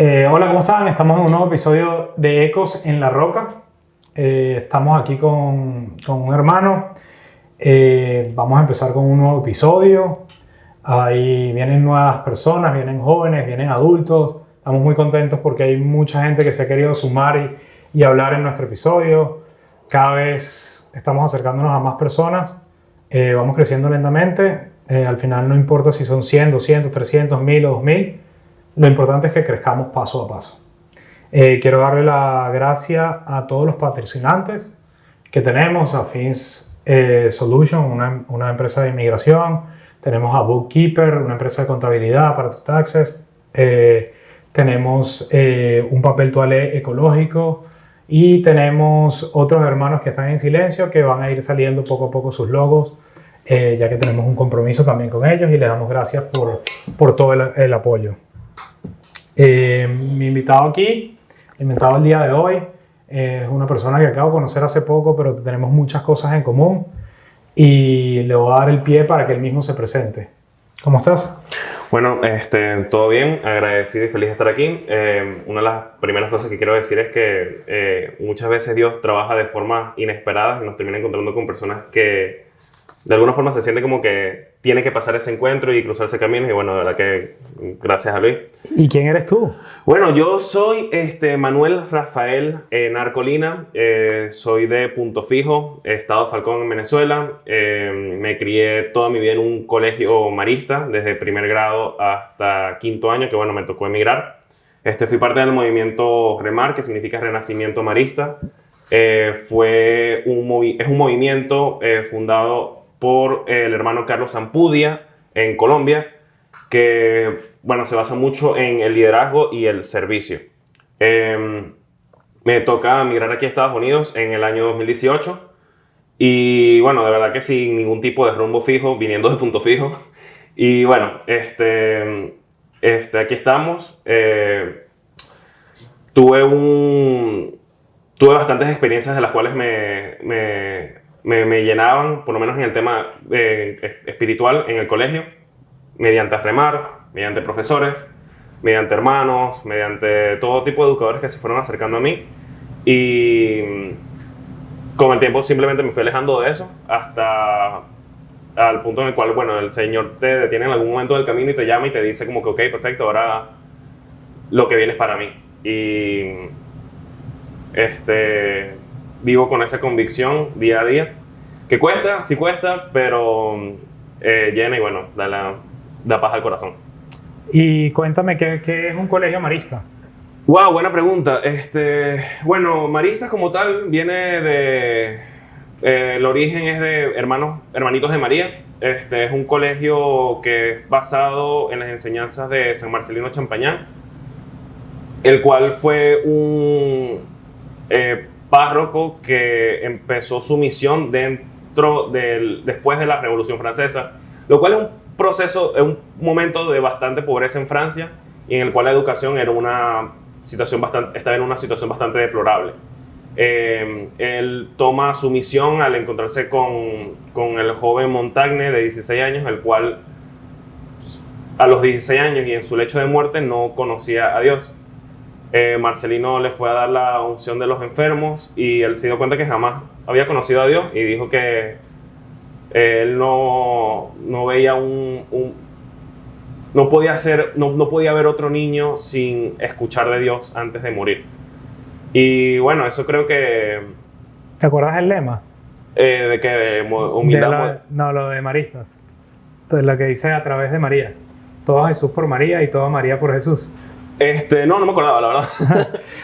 Hola, ¿cómo están? Estamos en un nuevo episodio de Ecos en la Roca. Estamos aquí con un hermano. Vamos a empezar con un nuevo episodio. Ahí vienen nuevas personas, vienen jóvenes, vienen adultos. Estamos muy contentos porque hay mucha gente que se ha querido sumar y hablar en nuestro episodio. Cada vez estamos acercándonos a más personas. Vamos creciendo lentamente. Al final no importa si son 100, 200, 300, 1000 o 2000. Lo importante es que crezcamos paso a paso. Quiero darle la gracia a todos los patrocinantes que tenemos, a Fins Solution, una empresa de inmigración. Tenemos a Bookkeeper, una empresa de contabilidad para tus taxes. Tenemos un papel toalé ecológico y tenemos otros hermanos que están en silencio que van a ir saliendo poco a poco sus logos, ya que tenemos un compromiso también con ellos y les damos gracias por todo el apoyo. Mi invitado el día de hoy, es una persona que acabo de conocer hace poco, pero tenemos muchas cosas en común y le voy a dar el pie para que él mismo se presente. ¿Cómo estás? Bueno, todo bien, agradecido y feliz de estar aquí. Una de las primeras cosas que quiero decir es que muchas veces Dios trabaja de formas inesperadas y nos termina encontrando con personas que de alguna forma se siente como que tiene que pasar ese encuentro y cruzarse caminos, y bueno, de verdad que gracias a Luis. ¿Y quién eres tú? Bueno, yo soy Manuel Rafael Narcolina, soy de Punto Fijo, Estado Falcón, en Venezuela. Me crié toda mi vida en un colegio marista, desde primer grado hasta quinto año, que bueno, me tocó emigrar. Fui parte del movimiento REMAR, que significa Renacimiento Marista. Es un movimiento fundado por el hermano Carlos Zampudia en Colombia, que bueno, se basa mucho en el liderazgo y el servicio. Me toca migrar aquí a Estados Unidos en el año 2018 y bueno, de verdad que sin ningún tipo de rumbo fijo, viniendo de Punto Fijo. Y bueno, aquí estamos. Tuve bastantes experiencias de las cuales me llenaban, por lo menos en el tema espiritual en el colegio, mediante remar, mediante profesores, mediante hermanos, mediante todo tipo de educadores que se fueron acercando a mí. Y con el tiempo simplemente me fui alejando de eso hasta al punto en el cual, bueno, el Señor te detiene en algún momento del camino y te llama y te dice como que, ok, perfecto, ahora lo que viene es para mí. Y vivo con esa convicción día a día, que cuesta, sí cuesta, pero llena y bueno, da paz al corazón. Y cuéntame, ¿qué es un colegio marista? Wow, buena pregunta. Bueno, Maristas como tal viene de... el origen es de Hermanitos de María. Es un colegio que es basado en las enseñanzas de San Marcelino Champagnat, el cual fue un párroco que empezó su misión después de la Revolución Francesa, lo cual es un proceso, es un momento de bastante pobreza en Francia y en el cual la educación estaba en una situación bastante deplorable. Él toma su misión al encontrarse con el joven Montaigne de 16 años, el cual a los 16 años y en su lecho de muerte no conocía a Dios. Marcelino le fue a dar la unción de los enfermos y él se dio cuenta que jamás había conocido a Dios y dijo que él no veía no podía ver otro niño sin escuchar de Dios antes de morir. Y bueno, eso creo que... ¿Te acuerdas del lema? ¿De qué? ¿De humildad? No, lo de Maristas. Entonces, lo que dice a través de María. Todo a Jesús por María y todo a María por Jesús. No me acordaba, la verdad.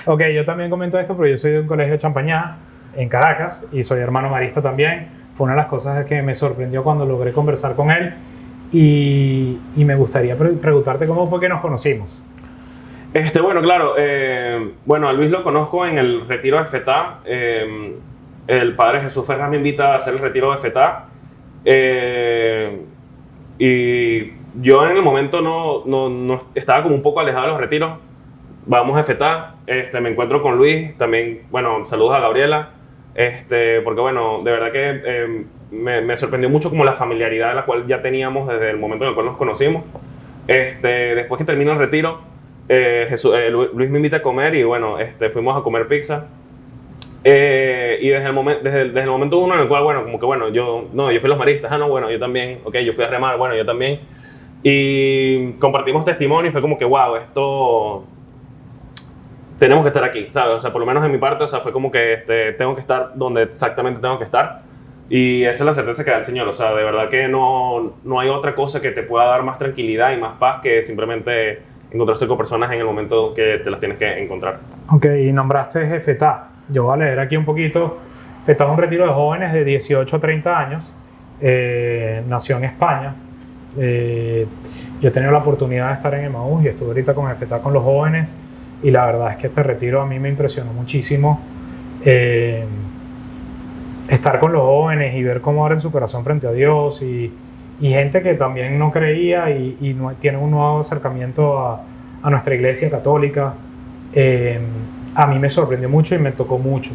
Ok, yo también comento esto, pero yo soy de un colegio Champagnat en Caracas y soy hermano marista también. Fue una de las cosas que me sorprendió cuando logré conversar con él y me gustaría preguntarte cómo fue que nos conocimos. Bueno, claro, a Luis lo conozco en el retiro de FETA. El padre Jesús Ferraz me invita a hacer el retiro de FETA. Y yo en el momento no estaba como un poco alejado de los retiros. Vamos a FETA, me encuentro con Luis, también, bueno, saludos a Gabriela, porque bueno, de verdad que me sorprendió mucho como la familiaridad de la cual ya teníamos desde el momento en el cual nos conocimos. Después que termino el retiro, Luis me invita a comer y bueno, fuimos a comer pizza. Y desde el momento uno en el cual, bueno, como que bueno, yo fui a los maristas, no, bueno, yo también, ok, yo fui a remar, bueno, yo también. Y compartimos testimonio y fue como que, wow, esto tenemos que estar aquí, ¿sabes? O sea, por lo menos en mi parte, o sea, fue como que tengo que estar donde exactamente tengo que estar. Y esa es la certeza que da el Señor, o sea, de verdad que no hay otra cosa que te pueda dar más tranquilidad y más paz que simplemente encontrarse con personas en el momento que te las tienes que encontrar. Ok, y nombraste Jefetá. Yo voy a leer aquí un poquito. Jefetá es un retiro de jóvenes de 18 a 30 años. Nació en España. Yo he tenido la oportunidad de estar en Emaús y estuve ahorita con Jefetá con los jóvenes. Y la verdad es que este retiro a mí me impresionó muchísimo. Estar con los jóvenes y ver cómo abren su corazón frente a Dios y gente que también no creía y tiene un nuevo acercamiento a nuestra iglesia católica. A mí me sorprendió mucho y me tocó mucho.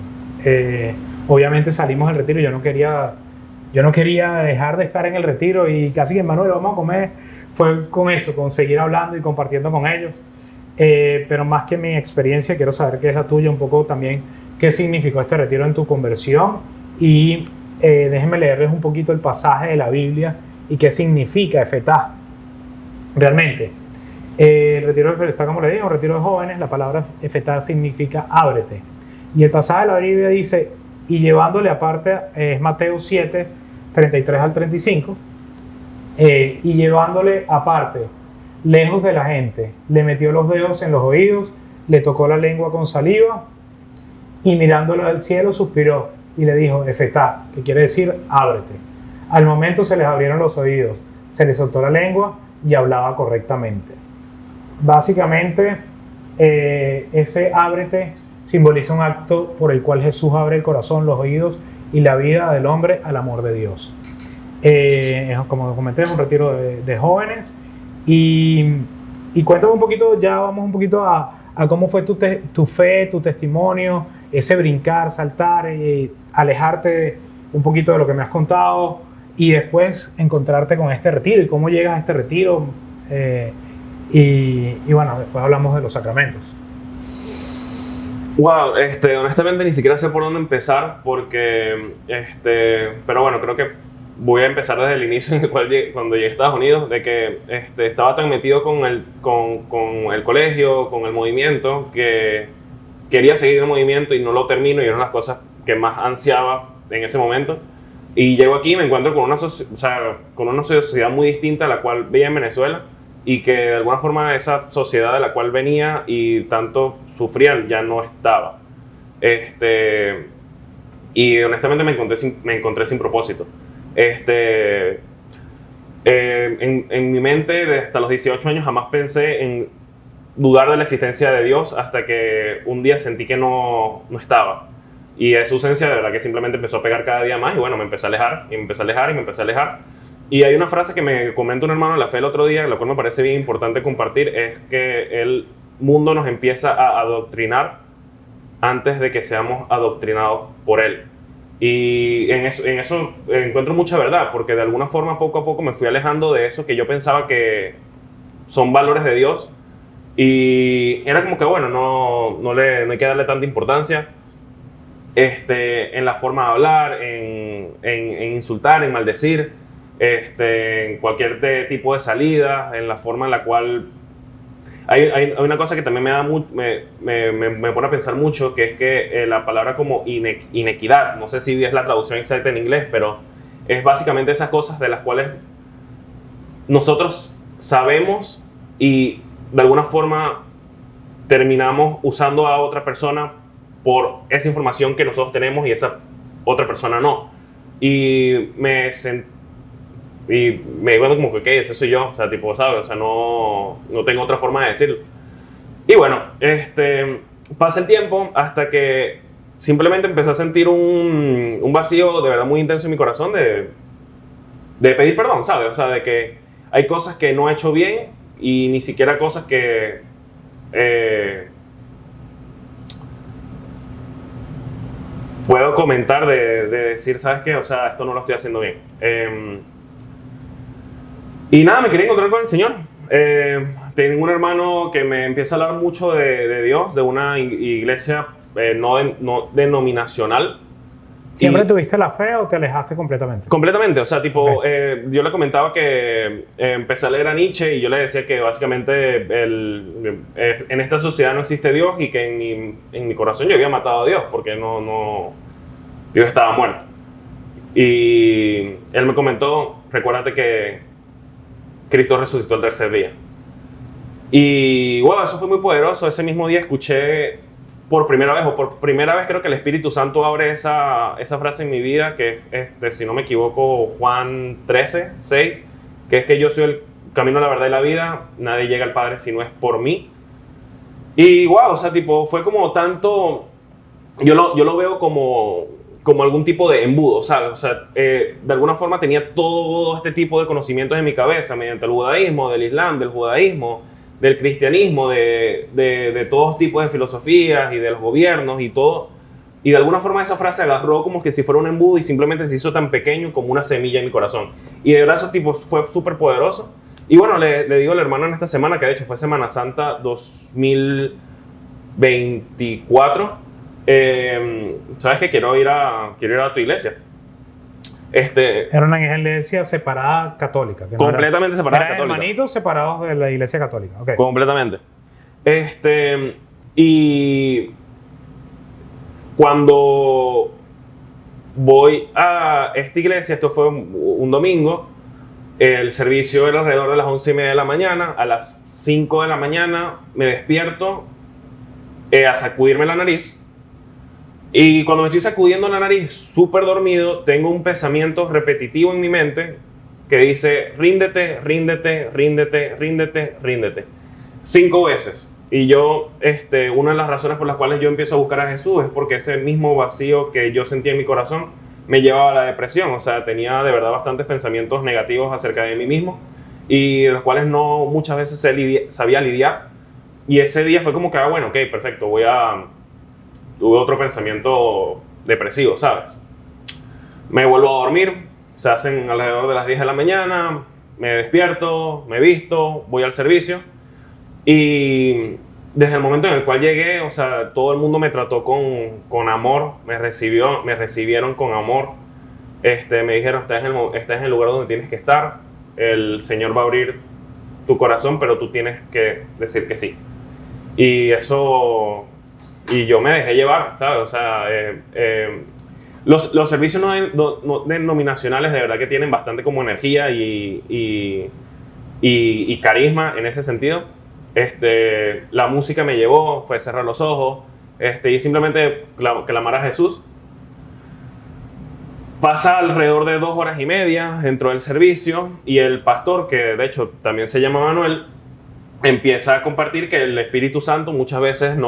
Obviamente salimos del retiro y yo no quería dejar de estar en el retiro y casi que Manuel, vamos a comer. Fue con eso, con seguir hablando y compartiendo con ellos. Pero más que mi experiencia, quiero saber qué es la tuya, un poco también qué significó este retiro en tu conversión. Y déjenme leerles un poquito el pasaje de la Biblia y qué significa Jefetá. Realmente, el retiro de Jefetá, como le digo, un retiro de jóvenes, la palabra Jefetá significa ábrete. Y el pasaje de la Biblia dice, y llevándole aparte, es Mateo 7, 33 al 35, y llevándole aparte, lejos de la gente, le metió los dedos en los oídos, le tocó la lengua con saliva, y mirándolo al cielo suspiró, y le dijo, Jefetá, que quiere decir ábrete. Al momento se les abrieron los oídos, se les soltó la lengua y hablaba correctamente. Básicamente, ese ábrete simboliza un acto por el cual Jesús abre el corazón, los oídos y la vida del hombre al amor de Dios. Como comenté, es un retiro de jóvenes. Y cuéntame un poquito, ya vamos un poquito a cómo fue tu fe, tu testimonio, ese brincar, saltar, alejarte un poquito de lo que me has contado y después encontrarte con este retiro y cómo llegas a este retiro. Y bueno, después hablamos de los sacramentos. Wow, honestamente ni siquiera sé por dónde empezar porque, pero bueno, creo que voy a empezar desde el inicio en el cual cuando llegué a Estados Unidos, de que estaba tan metido con el colegio, con el movimiento, que quería seguir el movimiento y no lo termino, y era una de las cosas que más ansiaba en ese momento. Y llego aquí y me encuentro con una sociedad muy distinta a la cual veía en Venezuela, y que de alguna forma esa sociedad de la cual venía y tanto sufría ya no estaba. Y honestamente me encontré sin propósito. En mi mente, hasta los 18 años, jamás pensé en dudar de la existencia de Dios hasta que un día sentí que no estaba. Y esa ausencia de verdad que simplemente empezó a pegar cada día más y bueno, me empecé a alejar y me empecé a alejar y me empecé a alejar. Y hay una frase que me comenta un hermano de la fe el otro día, la cual me parece bien importante compartir, es que el mundo nos empieza a adoctrinar antes de que seamos adoctrinados por él. Y en eso encuentro mucha verdad, porque de alguna forma poco a poco me fui alejando de eso que yo pensaba que son valores de Dios. Y era como que bueno, no hay que darle tanta importancia en la forma de hablar, en insultar, en maldecir, en cualquier tipo de salida, en la forma en la cual... Hay una cosa que también me pone a pensar mucho, que es que la palabra como inequidad, no sé si es la traducción exacta en inglés, pero es básicamente esas cosas de las cuales nosotros sabemos y de alguna forma terminamos usando a otra persona por esa información que nosotros tenemos y esa otra persona no. Y me digo como que, ese soy yo, o sea, tipo, ¿sabes? O sea, no tengo otra forma de decirlo. Y bueno, pasa el tiempo hasta que simplemente empecé a sentir un vacío de verdad muy intenso en mi corazón de pedir perdón, ¿sabes? O sea, de que hay cosas que no he hecho bien y ni siquiera cosas que... puedo comentar de decir, ¿sabes qué? O sea, esto no lo estoy haciendo bien. Y nada, me quería encontrar con el Señor. tengo un hermano que me empieza a hablar mucho de Dios, de una iglesia no denominacional. ¿Siempre tuviste la fe o te alejaste completamente? Completamente, o sea, tipo, yo le comentaba que empecé a leer a Nietzsche y yo le decía que básicamente en esta sociedad no existe Dios y que en mi corazón yo había matado a Dios porque Dios estaba muerto. Y él me comentó, recuérdate que Cristo resucitó el tercer día. Y wow, eso fue muy poderoso. Ese mismo día escuché por primera vez creo que el Espíritu Santo abre esa frase en mi vida, que es, si no me equivoco, Juan 13, 6, que es que yo soy el camino, la verdad y la vida, nadie llega al Padre si no es por mí. Y wow, o sea, tipo, fue como tanto, yo lo veo como algún tipo de embudo, ¿sabes? O sea, de alguna forma tenía todo este tipo de conocimientos en mi cabeza, mediante el budaísmo, del islam, del judaísmo, del cristianismo, de todos tipos de filosofías y de los gobiernos y todo. Y de alguna forma esa frase agarró como que si fuera un embudo y simplemente se hizo tan pequeño como una semilla en mi corazón. Y de verdad eso tipo fue súper poderoso. Y bueno, le digo al hermano en esta semana, que de hecho fue Semana Santa 2024, ¿sabes que quiero ir a tu iglesia? Era una iglesia separada católica. Que completamente separada eran católica. Hermanitos separados de la iglesia católica. Okay. Completamente. Y cuando voy a esta iglesia, esto fue un domingo, el servicio era alrededor de las 11:30 de la mañana. A las 5 de la mañana me despierto a sacudirme la nariz. Y cuando me estoy sacudiendo la nariz, súper dormido, tengo un pensamiento repetitivo en mi mente que dice: ríndete, ríndete, ríndete, ríndete, ríndete. 5 veces. Y yo, una de las razones por las cuales yo empiezo a buscar a Jesús es porque ese mismo vacío que yo sentía en mi corazón me llevaba a la depresión. O sea, tenía de verdad bastantes pensamientos negativos acerca de mí mismo y de los cuales no muchas veces sabía lidiar. Y ese día fue como que, bueno, ok, perfecto, tuve otro pensamiento depresivo, ¿sabes? Me vuelvo a dormir, se hacen alrededor de las 10 de la mañana, me despierto, me visto, voy al servicio y desde el momento en el cual llegué, o sea, todo el mundo me trató con amor, me recibieron con amor, me dijeron: estás en el lugar donde tienes que estar, el Señor va a abrir tu corazón, pero tú tienes que decir que sí. Y eso... Y yo me dejé llevar, ¿sabes? O sea, los servicios no denominacionales de verdad que tienen bastante como energía y carisma en ese sentido. La música me llevó, fue cerrar los ojos y simplemente clamar a Jesús. Pasa alrededor de 2 horas y media dentro del servicio y el pastor, que de hecho también se llama Manuel, empieza a compartir que el Espíritu Santo muchas veces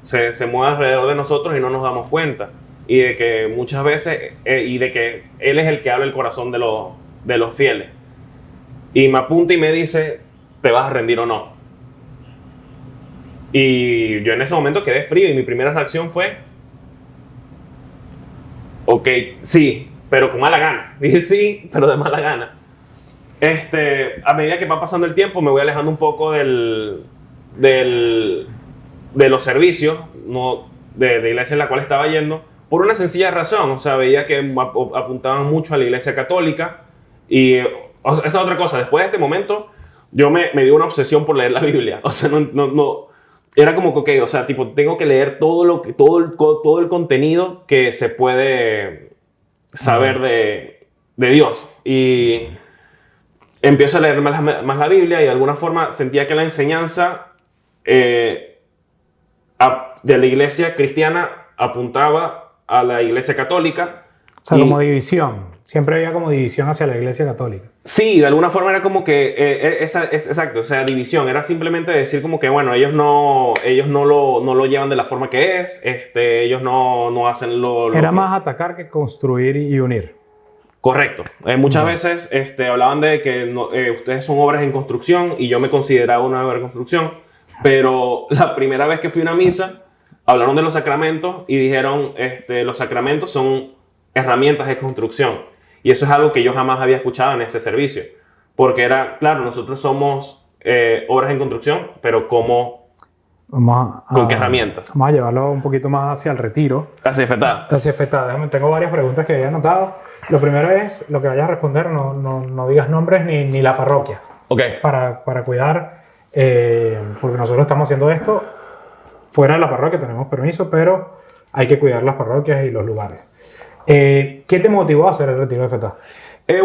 se mueve alrededor de nosotros y no nos damos cuenta, y de que muchas veces y de que Él es el que habla el corazón de los fieles, y me apunta y me dice: ¿te vas a rendir o no? Y yo en ese momento quedé frío y mi primera reacción fue: ok, sí, pero con mala gana. Dije sí, pero de mala gana. A medida que va pasando el tiempo me voy alejando un poco de los servicios, de la iglesia en la cual estaba yendo, por una sencilla razón. O sea, veía que apuntaban mucho a la iglesia católica y esa es otra cosa. Después de este momento yo me dio una obsesión por leer la Biblia. O sea, no era como que, ok, o sea, tipo, tengo que leer todo el contenido que se puede saber de Dios. Y empiezo a leer más la Biblia y de alguna forma sentía que la enseñanza de la iglesia cristiana apuntaba a la iglesia católica. O sea, como división. Siempre había como división hacia la iglesia católica. Sí, de alguna forma era como que, exacto, o sea, división. Era simplemente decir como que, bueno, ellos no lo llevan de la forma que es, ellos no hacen lo Era más atacar que construir y unir. Correcto. Muchas veces hablaban de que ustedes son obras en construcción y yo me consideraba una obra en construcción, pero la primera vez que fui a una misa hablaron de los sacramentos y dijeron los sacramentos son herramientas de construcción, y eso es algo que yo jamás había escuchado en ese servicio, porque era, claro, nosotros somos obras en construcción, pero ¿cómo? ¿Con qué herramientas? Vamos a llevarlo un poquito más hacia el retiro. Hacia FETA. Hacia FETA. Tengo varias preguntas que había anotado. Lo primero es, lo que vayas a responder, no digas nombres ni la parroquia. Ok. Para cuidar, porque nosotros estamos haciendo esto fuera de la parroquia, tenemos permiso, pero hay que cuidar las parroquias y los lugares. ¿Qué te motivó a hacer el retiro de FETA?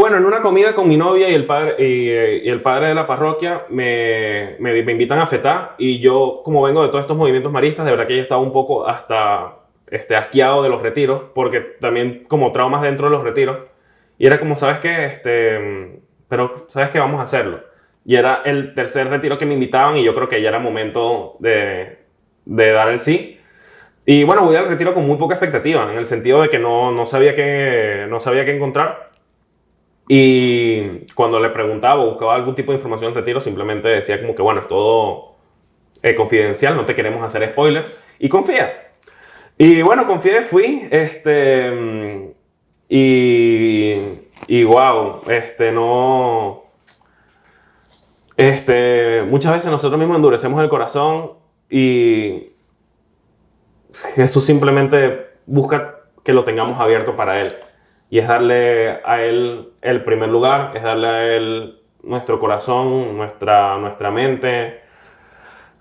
Bueno, en una comida con mi novia y el padre de la parroquia me invitan a FETA, y yo, como vengo de todos estos movimientos maristas, de verdad que yo estaba un poco hasta asqueado de los retiros, porque también como traumas dentro de los retiros, y era como, ¿sabes qué? Pero ¿sabes qué? Vamos a hacerlo. Y era el tercer retiro que me invitaban, y yo creo que ya era momento de dar el sí. Y bueno, voy al retiro con muy poca expectativa, en el sentido de que no sabía qué encontrar. Y cuando le preguntaba o buscaba algún tipo de información del retiro, simplemente decía como que bueno, es todo confidencial, no te queremos hacer spoiler, y confía. Y bueno, confié, fui, y wow, muchas veces nosotros mismos endurecemos el corazón, y Jesús simplemente busca que lo tengamos abierto para Él. Y es darle a Él el primer lugar, es darle a Él nuestro corazón, nuestra mente,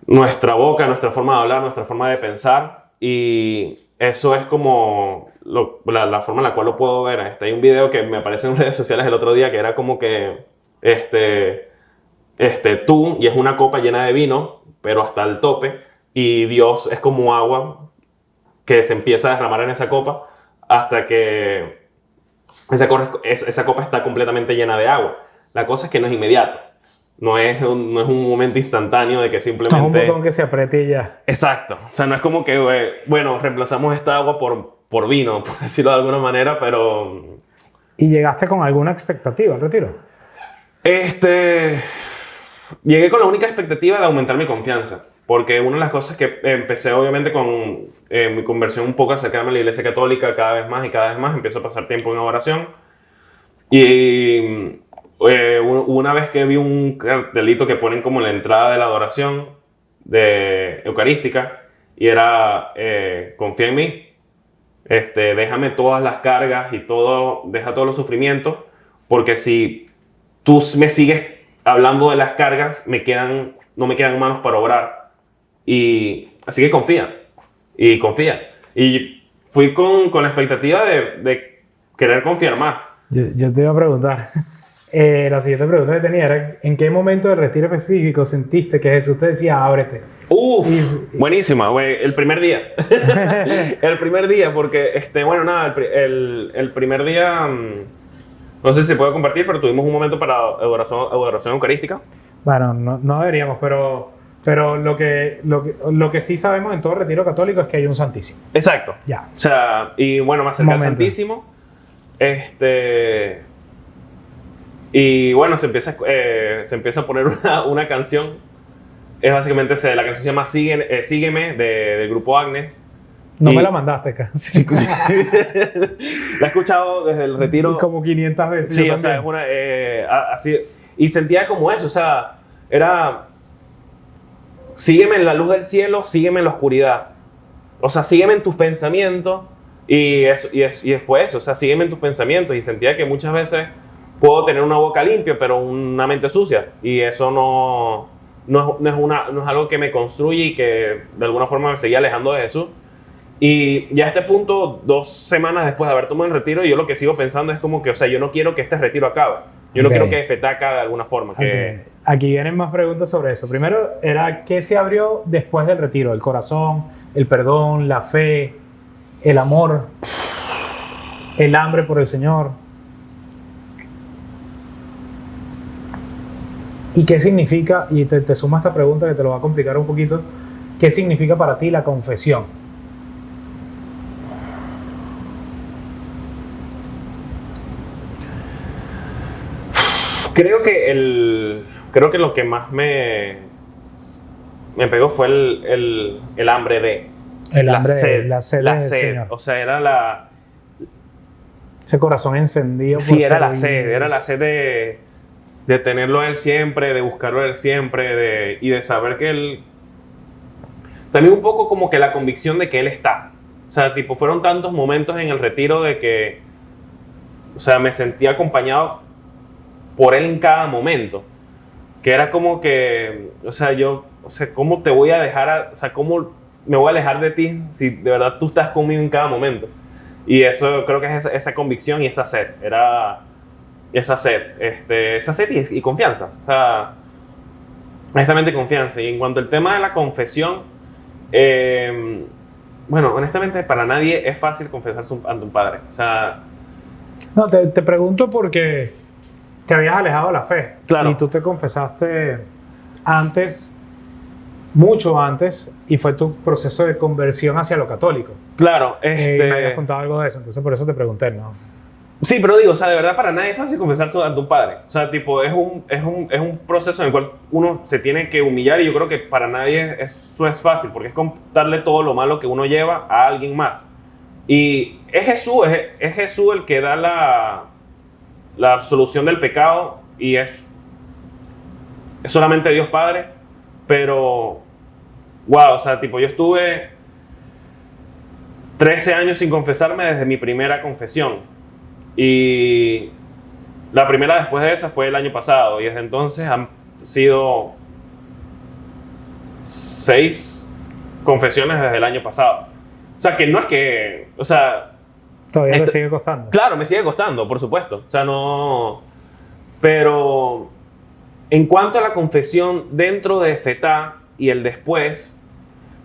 nuestra boca, nuestra forma de hablar, nuestra forma de pensar. Y eso es como la forma en la cual lo puedo ver. Hay un video que me apareció en redes sociales el otro día que era como que tú, y es una copa llena de vino, pero hasta el tope, y Dios es como agua que se empieza a derramar en esa copa hasta que esa copa está completamente llena de agua. La cosa es que no es inmediato. No es un momento instantáneo de que simplemente... No es un botón que se apriete y ya. Exacto. O sea, no es como que, bueno, reemplazamos esta agua por vino, por decirlo de alguna manera, pero... ¿Y llegaste con alguna expectativa al retiro? Llegué con la única expectativa de aumentar mi confianza. Porque una de las cosas que empecé, obviamente, con mi conversión un poco, acercarme a la Iglesia Católica cada vez más, empiezo a pasar tiempo en oración. Y una vez que vi un cartelito que ponen como la entrada de la adoración eucarística, y era, confía en mí, déjame todas las cargas y deja todos los sufrimientos, porque si tú me sigues hablando de las cargas, no me quedan manos para obrar. Y así que confía. Y fui con la expectativa de querer confiar más. Yo te iba a preguntar, la siguiente pregunta que tenía era, ¿en qué momento del retiro específico sentiste que Jesús te decía, ábrete? Buenísima, güey, el primer día. El primer día, porque, bueno, nada, el primer día, no sé si se puede compartir, pero tuvimos un momento para adoración eucarística. Bueno, no deberíamos, pero lo que sí sabemos en todo retiro católico es que hay un Santísimo. Exacto. Ya. O sea, y bueno, me acerqué al Santísimo. Y bueno, se empieza a poner una canción. Es básicamente, la canción se llama Sígueme, del grupo Agnes. No me la mandaste casi. La he escuchado desde el retiro. Como 500 veces. Sí, o sea, es así. Y sentía como eso, o sea, era... Sígueme en la luz del cielo, sígueme en la oscuridad. O sea, sígueme en tus pensamientos. Y fue eso, o sea, sígueme en tus pensamientos. Y sentía que muchas veces puedo tener una boca limpia, pero una mente sucia. Y eso no es algo que me construye y que de alguna forma me seguía alejando de Jesús. Y ya a este punto, 2 semanas después de haber tomado el retiro, yo lo que sigo pensando es como que, o sea, yo no quiero que este retiro acabe. Yo no quiero que FETA acabe de alguna forma. Aquí vienen más preguntas sobre eso. Primero, ¿qué se abrió después del retiro? El corazón, el perdón, la fe, el amor, el hambre por el Señor. ¿Y qué significa? Y te sumo a esta pregunta que te lo va a complicar un poquito. ¿Qué significa para ti la confesión? Creo que lo que más me pegó fue el hambre de... La sed del Señor. O sea, era ese corazón encendido. Sí, era la sed de de tenerlo a él siempre, de buscarlo a él siempre, y de saber que él... También un poco como que la convicción de que él está. O sea, tipo, fueron tantos momentos en el retiro de que, o sea, me sentía acompañado por él en cada momento. Que era como que, o sea, ¿cómo te voy a dejar, o sea, cómo me voy a alejar de ti si de verdad tú estás conmigo en cada momento? Y eso creo que es esa convicción y esa sed. Era esa sed y confianza. O sea, honestamente confianza. Y en cuanto al tema de la confesión, bueno, honestamente para nadie es fácil confesarse ante un padre. O sea... No, te pregunto porque te habías alejado de la fe. Claro. Y tú te confesaste antes, mucho antes, y fue tu proceso de conversión hacia lo católico. Claro, Me habías contado algo de eso, entonces por eso te pregunté, ¿no? Sí, pero digo, o sea, de verdad para nadie es fácil confesarse ante un padre. O sea, tipo, es un proceso en el cual uno se tiene que humillar y yo creo que para nadie eso es fácil, porque es contarle todo lo malo que uno lleva a alguien más. Y es Jesús el que da la absolución del pecado y es solamente Dios Padre, pero, wow, o sea, tipo, yo estuve 13 años sin confesarme desde mi primera confesión. Y la primera después de esa fue el año pasado. Y desde entonces han sido 6 confesiones desde el año pasado. O sea, que no es que... O sea... ¿Todavía te sigue costando? Claro, me sigue costando, por supuesto. O sea, no... Pero en cuanto a la confesión dentro de FETA y el después,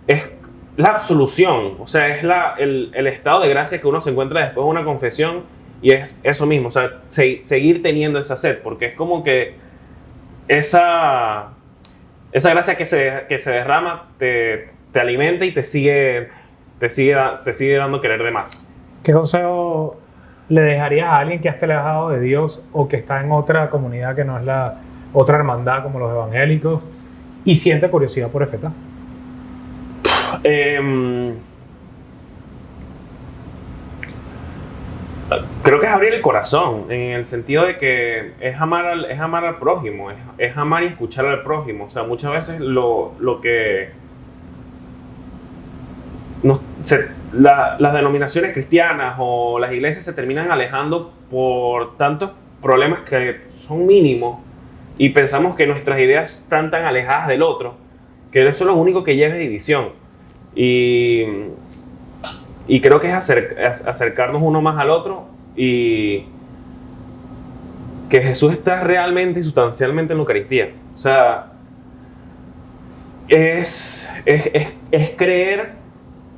es la absolución. O sea, es el estado de gracia que uno se encuentra después de una confesión. Y es eso mismo, o sea, seguir teniendo esa sed, porque es como que esa gracia que se derrama te alimenta y te sigue dando querer de más. ¿Qué consejo le dejarías a alguien que esté alejado de Dios o que está en otra comunidad que no es la otra hermandad como los evangélicos y siente curiosidad por FETA? Creo que es abrir el corazón, en el sentido de que es amar al prójimo, es amar y escuchar al prójimo. O sea, muchas veces lo que las denominaciones cristianas o las iglesias se terminan alejando por tantos problemas que son mínimos y pensamos que nuestras ideas están tan alejadas del otro que eso es lo único que lleva división. Y creo que es acercarnos uno más al otro y que Jesús está realmente y sustancialmente en la Eucaristía. O sea, es creer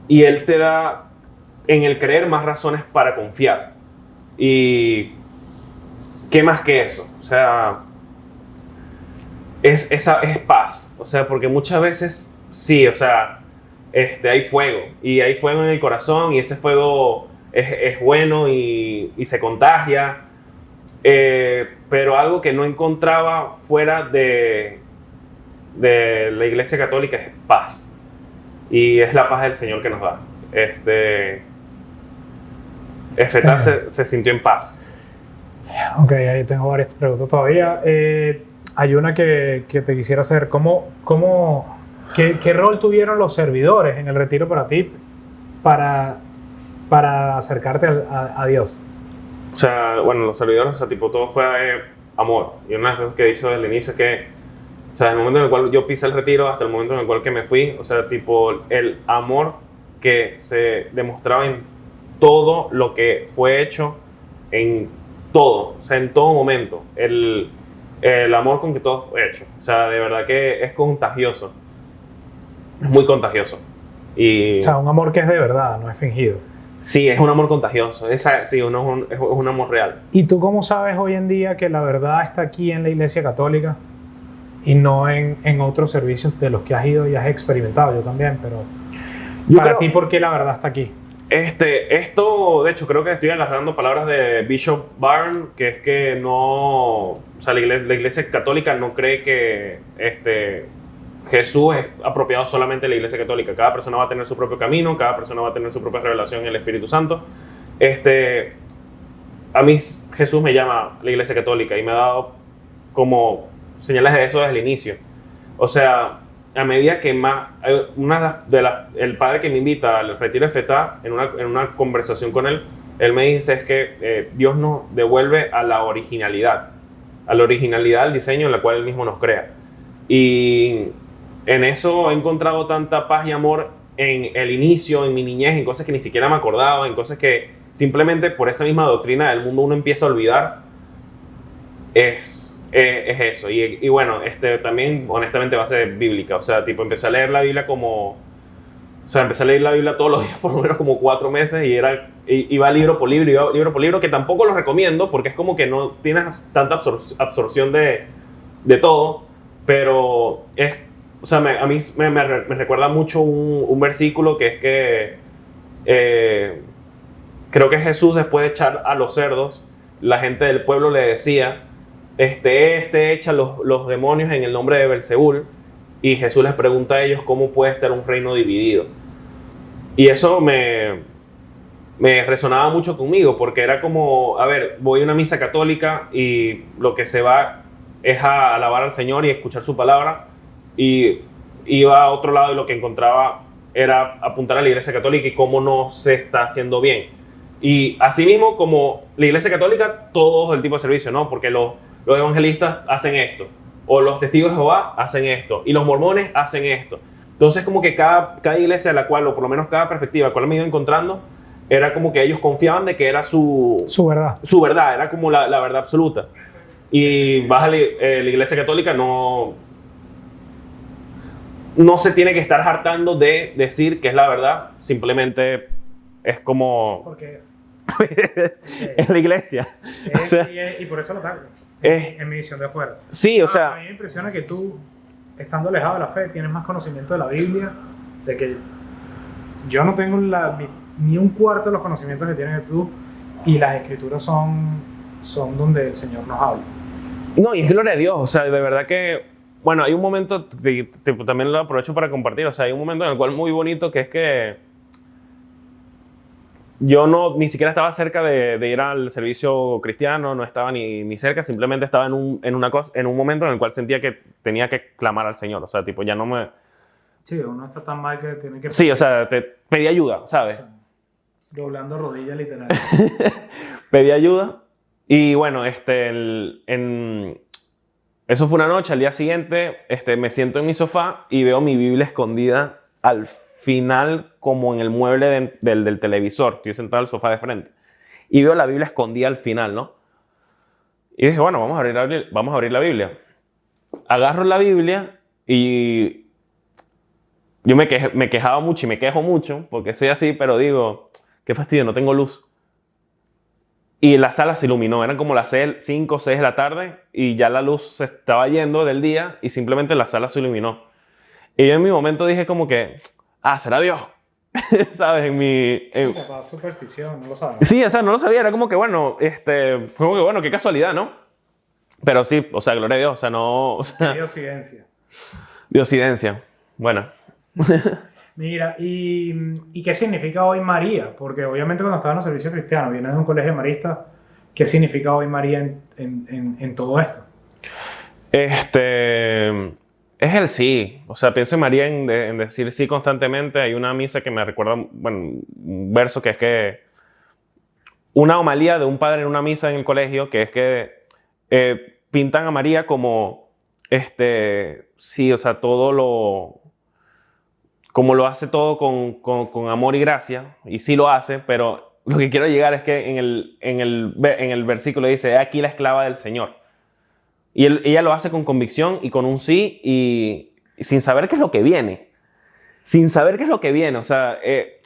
y Él te da en el creer más razones para confiar. Y ¿qué más que eso? O sea, es paz. O sea, porque muchas veces sí, o sea, hay fuego y hay fuego en el corazón y ese fuego es bueno y se contagia, pero algo que no encontraba fuera de la Iglesia Católica es paz y es la paz del Señor que nos da. FETA se sintió en paz. Ok, ahí tengo varias preguntas todavía. Hay una que te quisiera hacer. ¿Qué rol tuvieron los servidores en el retiro para ti para acercarte a Dios? O sea, bueno, los servidores, o sea, tipo, todo fue amor. Y una de las cosas que he dicho desde el inicio es que, o sea, desde el momento en el cual yo pisé el retiro hasta el momento en el cual que me fui, o sea, tipo, el amor que se demostraba en todo lo que fue hecho, en todo, o sea, en todo momento. El amor con que todo fue hecho. O sea, de verdad que es contagioso. Es muy contagioso. O sea, un amor que es de verdad, no es fingido. Sí, es un amor contagioso. Sí, es un amor real. ¿Y tú cómo sabes hoy en día que la verdad está aquí en la Iglesia Católica y no en otros servicios de los que has ido y has experimentado? Yo también, pero para ti, ¿por qué la verdad está aquí? Esto, de hecho, creo que estoy agarrando palabras de Bishop Barron, que es que no... O sea, la iglesia Católica no cree que Jesús es apropiado solamente de la Iglesia Católica. Cada persona va a tener su propio camino, cada persona va a tener su propia revelación en el Espíritu Santo. A mí Jesús me llama a la Iglesia Católica y me ha dado como señales de eso desde el inicio. O sea, a medida que más... el padre que me invita al retiro de Fetá, en una conversación con él me dice es que Dios nos devuelve a la originalidad del diseño en la cual Él mismo nos crea. Y en eso he encontrado tanta paz y amor en el inicio, en mi niñez, en cosas que ni siquiera me acordaba, en cosas que simplemente por esa misma doctrina del mundo uno empieza a olvidar. Es eso. Y bueno, también honestamente va a ser bíblica. O sea, tipo, empecé a leer la Biblia empecé a leer la Biblia todos los días por lo menos como 4 meses y iba libro por libro, que tampoco lo recomiendo porque es como que no tienes tanta absorción de todo, pero o sea, a mí me recuerda mucho un versículo que es que creo que Jesús, después de echar a los cerdos, la gente del pueblo le decía, echa los demonios en el nombre de Belzebul, y Jesús les pregunta a ellos cómo puede estar un reino dividido. Y eso me resonaba mucho conmigo, porque era como, a ver, voy a una misa católica y lo que se va es a alabar al Señor y escuchar su palabra, y iba a otro lado y lo que encontraba era apuntar a la Iglesia Católica y cómo no se está haciendo bien. Y asimismo, como la Iglesia Católica, todo el tipo de servicio, ¿no? Porque los evangelistas hacen esto, o los testigos de Jehová hacen esto, y los mormones hacen esto. Entonces, como que cada iglesia a la cual, o por lo menos cada perspectiva a la cual me iba encontrando, era como que ellos confiaban de que era su verdad. Su verdad, era como la verdad absoluta. Y vas a la Iglesia Católica, no se tiene que estar hartando de decir que es la verdad, simplemente es como... Porque es. Es la iglesia. O sea, y por eso lo taco. En mi visión de afuera. Sí, o sea... A mí me impresiona que tú, estando alejado de la fe, tienes más conocimiento de la Biblia, de que yo no tengo ni un cuarto de los conocimientos que tienes tú, y las escrituras son donde el Señor nos habla. No, y es gloria a Dios, o sea, de verdad que, bueno, hay un momento, también lo aprovecho para compartir, o sea, hay un momento en el cual muy bonito que es que yo ni siquiera estaba cerca de ir al servicio cristiano, no estaba ni cerca, simplemente estaba en un momento en el cual sentía que tenía que clamar al Señor, o sea, tipo, ya no me... Sí, uno está tan mal que tiene que... Sí, o sea, te pedí ayuda, ¿sabes? O sea, doblando rodillas literal. Pedí ayuda y bueno, eso fue una noche. Al día siguiente me siento en mi sofá y veo mi Biblia escondida al final, como en el mueble del televisor. Estoy sentado en el sofá de frente y veo la Biblia escondida al final, ¿no? Y dije, bueno, vamos a abrir la Biblia. Agarro la Biblia y yo me quejaba mucho y me quejo mucho porque soy así, pero digo, qué fastidio, no tengo luz. Y la sala se iluminó, eran como las 5 o 6 de la tarde y ya la luz se estaba yendo del día y simplemente la sala se iluminó. Y yo en mi momento dije como que, ¿será Dios? ¿Sabes? Capaz superstición, no lo sabes. Sí, o sea, no lo sabía, era como que bueno, fue como que bueno, qué casualidad, ¿no? Pero sí, o sea, gloria a Dios, o sea, no... O sea, Diosidencia, bueno. Mira, ¿y qué significa hoy María? Porque obviamente cuando estaba en los servicios cristianos, viene de un colegio marista, ¿qué significa hoy María en todo esto? Es el sí. O sea, pienso en María en decir sí constantemente. Hay una misa que me recuerda, bueno, un verso que es que... Una homilía de un padre en una misa en el colegio, que es que pintan a María como, sí, o sea, como lo hace todo con amor y gracia, y sí lo hace, pero lo que quiero llegar es que en el versículo dice, aquí la esclava del Señor. Y ella lo hace con convicción y con un sí, y sin saber qué es lo que viene. Sin saber qué es lo que viene. O sea,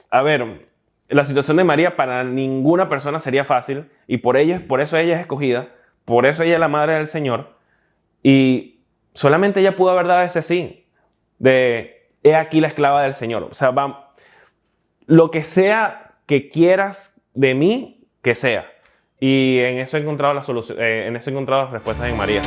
a ver, la situación de María para ninguna persona sería fácil, y por eso ella es escogida, por eso ella es la madre del Señor, y solamente ella pudo haber dado ese sí, de... He aquí la esclava del Señor. O sea, lo que sea que quieras de mí, que sea. Y en eso he encontrado la solución, en eso he encontrado las respuestas en María.